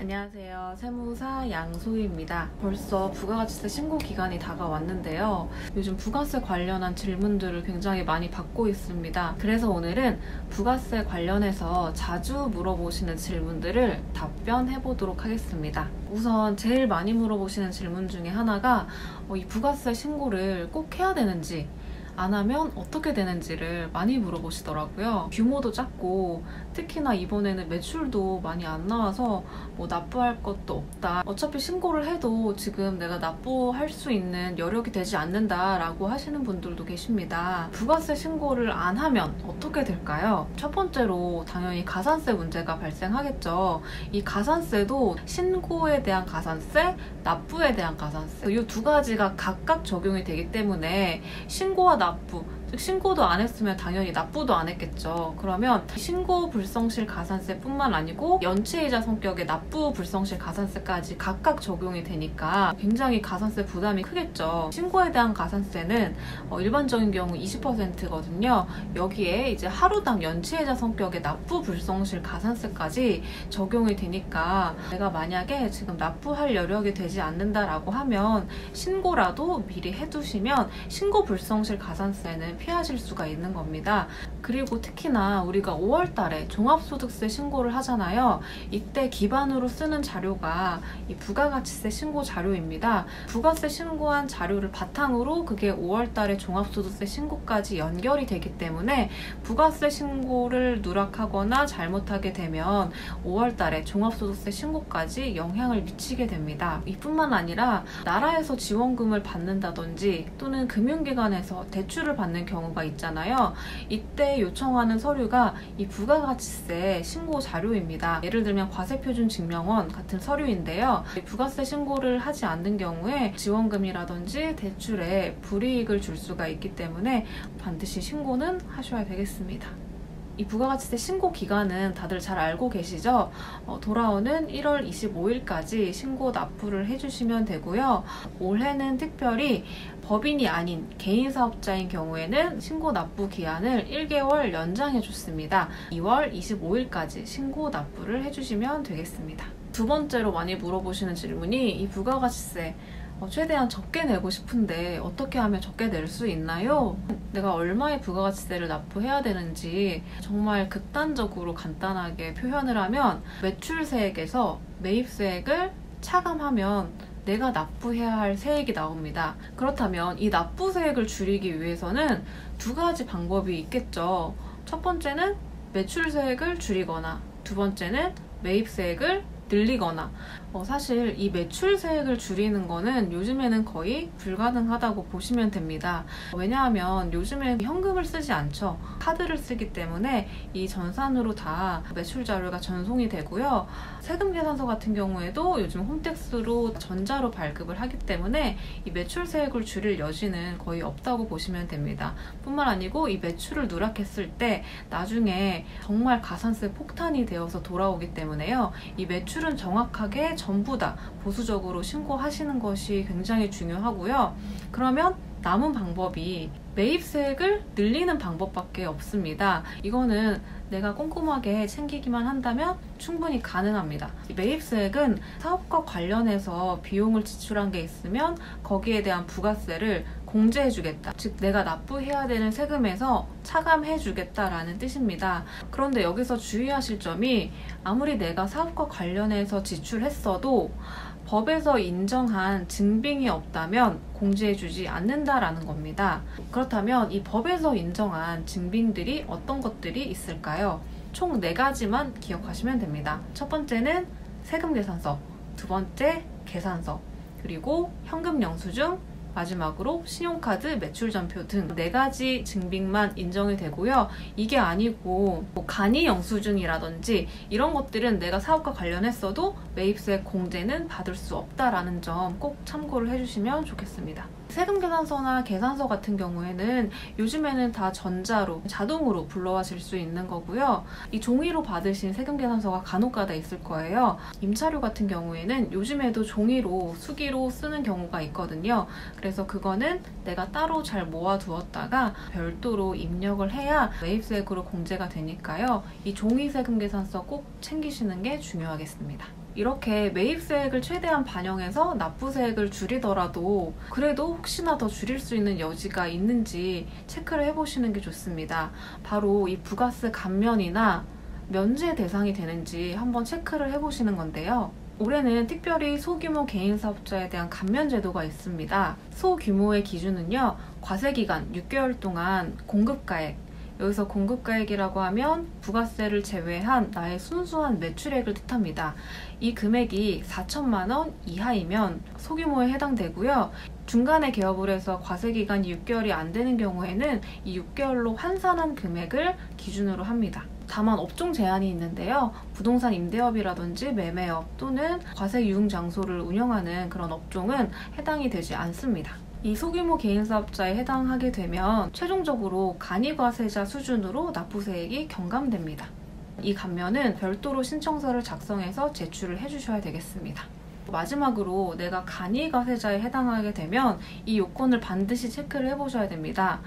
안녕하세요. 세무사 양소희입니다. 벌써 부가가치세 신고 기간이 다가왔는데요. 요즘 부가세 관련한 질문들을 굉장히 많이 받고 있습니다. 그래서 오늘은 부가세 관련해서 자주 물어보시는 질문들을 답변해 보도록 하겠습니다. 우선 제일 많이 물어보시는 질문 중에 하나가 이 부가세 신고를 꼭 해야 되는지, 안 하면 어떻게 되는지를 많이 물어보시더라고요. 규모도 작고 특히나 이번에는 매출도 많이 안 나와서 납부할 것도 없다. 어차피 신고를 해도 지금 내가 납부할 수 있는 여력이 되지 않는다라고 하시는 분들도 계십니다. 부가세 신고를 안 하면 어떻게 될까요? 첫 번째로 당연히 가산세 문제가 발생하겠죠. 이 가산세도 신고에 대한 가산세, 납부에 대한 가산세, 이 두 가지가 각각 적용이 되기 때문에 신고와 납부, 즉 신고도 안 했으면 당연히 납부도 안 했겠죠. 그러면 신고 불성실 가산세 뿐만 아니고 연체이자 성격의 납부 불성실 가산세까지 각각 적용이 되니까 굉장히 가산세 부담이 크겠죠. 신고에 대한 가산세는 일반적인 경우 20%거든요. 여기에 이제 하루당 연체이자 성격의 납부 불성실 가산세까지 적용이 되니까 내가 만약에 지금 납부할 여력이 되지 않는다라고 하면 신고라도 미리 해두시면 신고 불성실 가산세는 피하실 수가 있는 겁니다. 그리고 특히나 우리가 5월 달에 종합소득세 신고를 하잖아요. 이때 기반으로 쓰는 자료가 이 부가가치세 신고 자료입니다. 부가세 신고한 자료를 바탕으로 그게 5월 달에 종합소득세 신고까지 연결이 되기 때문에 부가세 신고를 누락하거나 잘못하게 되면 5월 달에 종합소득세 신고까지 영향을 미치게 됩니다. 이뿐만 아니라 나라에서 지원금을 받는다든지 또는 금융기관에서 대출을 받는 경우가 있잖아요. 이때 요청하는 서류가 이 부가가치세 신고 자료입니다. 예를 들면 과세표준증명원 같은 서류인데요. 부가세 신고를 하지 않는 경우에 지원금이라든지 대출에 불이익을 줄 수가 있기 때문에 반드시 신고는 하셔야 되겠습니다. 이 부가가치세 신고 기간은 다들 잘 알고 계시죠? 돌아오는 1월 25일까지 신고 납부를 해주시면 되고요. 올해는 특별히 법인이 아닌 개인 사업자인 경우에는 신고 납부 기한을 1개월 연장해 줬습니다. 2월 25일까지 신고 납부를 해주시면 되겠습니다. 두 번째로 많이 물어보시는 질문이 이 부가가치세 최대한 적게 내고 싶은데 어떻게 하면 적게 낼 수 있나요? 내가 얼마의 부가가치세를 납부해야 되는지 정말 극단적으로 간단하게 표현을 하면 매출세액에서 매입세액을 차감하면 내가 납부해야 할 세액이 나옵니다. 그렇다면 이 납부세액을 줄이기 위해서는 두 가지 방법이 있겠죠. 첫 번째는 매출세액을 줄이거나 두 번째는 매입세액을 늘리거나. 사실 이 매출세액을 줄이는 거는 요즘에는 거의 불가능하다고 보시면 됩니다. 왜냐하면 요즘엔 현금을 쓰지 않죠. 카드를 쓰기 때문에 이 전산으로 다 매출 자료가 전송이 되고요. 세금 계산서 같은 경우에도 요즘 홈택스로 전자로 발급을 하기 때문에 이 매출세액을 줄일 여지는 거의 없다고 보시면 됩니다. 뿐만 아니고 이 매출을 누락했을 때 나중에 정말 가산세 폭탄이 되어서 돌아오기 때문에요. 이 매출은 정확하게 전부 다 보수적으로 신고하시는 것이 굉장히 중요하고요. 그러면 남은 방법이 매입세액을 늘리는 방법밖에 없습니다. 이거는 내가 꼼꼼하게 챙기기만 한다면 충분히 가능합니다. 매입세액은 사업과 관련해서 비용을 지출한 게 있으면 거기에 대한 부가세를 공제해주겠다. 즉 내가 납부해야 되는 세금에서 차감해주겠다라는 뜻입니다. 그런데 여기서 주의하실 점이 아무리 내가 사업과 관련해서 지출했어도 법에서 인정한 증빙이 없다면 공제해주지 않는다라는 겁니다. 그렇다면 이 법에서 인정한 증빙들이 어떤 것들이 있을까요? 총 4가지만 기억하시면 됩니다. 첫 번째는 세금계산서, 두 번째 계산서, 그리고 현금영수증, 마지막으로 신용카드 매출전표 등 4가지 증빙만 인정이 되고요. 이게 아니고 간이 영수증이라든지 이런 것들은 내가 사업과 관련했어도 매입세 공제는 받을 수 없다라는 점 꼭 참고를 해주시면 좋겠습니다. 세금계산서나 계산서 같은 경우에는 요즘에는 다 전자로 자동으로 불러와실 수 있는 거고요. 이 종이로 받으신 세금계산서가 간혹가다 있을 거예요. 임차료 같은 경우에는 요즘에도 종이로 수기로 쓰는 경우가 있거든요. 그래서 그거는 내가 따로 잘 모아두었다가 별도로 입력을 해야 매입세액으로 공제가 되니까요. 이 종이 세금계산서 꼭 챙기시는 게 중요하겠습니다. 이렇게 매입세액을 최대한 반영해서 납부세액을 줄이더라도 그래도 혹시나 더 줄일 수 있는 여지가 있는지 체크를 해보시는 게 좋습니다. 바로 이 부가세 감면이나 면제 대상이 되는지 한번 체크를 해보시는 건데요. 올해는 특별히 소규모 개인사업자에 대한 감면 제도가 있습니다. 소규모의 기준은요, 과세기간 6개월 동안 공급가액, 여기서 공급가액이라고 하면 부가세를 제외한 나의 순수한 매출액을 뜻합니다. 이 금액이 4천만 원 이하이면 소규모에 해당되고요. 중간에 개업을 해서 과세기간이 6개월이 안 되는 경우에는 이 6개월로 환산한 금액을 기준으로 합니다. 다만 업종 제한이 있는데요. 부동산 임대업이라든지 매매업 또는 과세 유흥 장소를 운영하는 그런 업종은 해당이 되지 않습니다. 이 소규모 개인사업자에 해당하게 되면 최종적으로 간이과세자 수준으로 납부세액이 경감됩니다. 이 감면은 별도로 신청서를 작성해서 제출을 해주셔야 되겠습니다. 마지막으로 내가 간이과세자에 해당하게 되면 이 요건을 반드시 체크를 해보셔야 됩니다.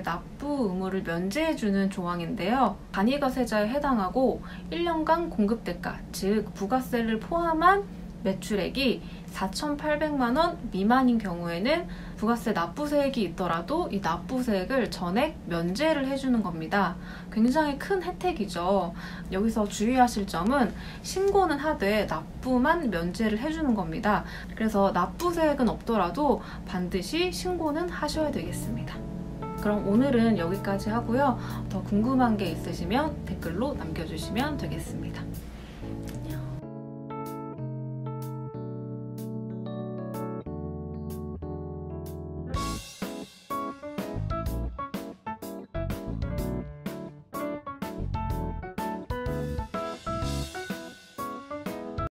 납부 의무를 면제해주는 조항인데요. 간이과세자에 해당하고 1년간 공급대가, 즉 부가세를 포함한 매출액이 4,800만 원 미만인 경우에는 부가세 납부세액이 있더라도 이 납부세액을 전액 면제를 해주는 겁니다. 굉장히 큰 혜택이죠. 여기서 주의하실 점은 신고는 하되 납부만 면제를 해주는 겁니다. 그래서 납부세액은 없더라도 반드시 신고는 하셔야 되겠습니다. 그럼 오늘은 여기까지 하고요. 더 궁금한 게 있으시면 댓글로 남겨주시면 되겠습니다.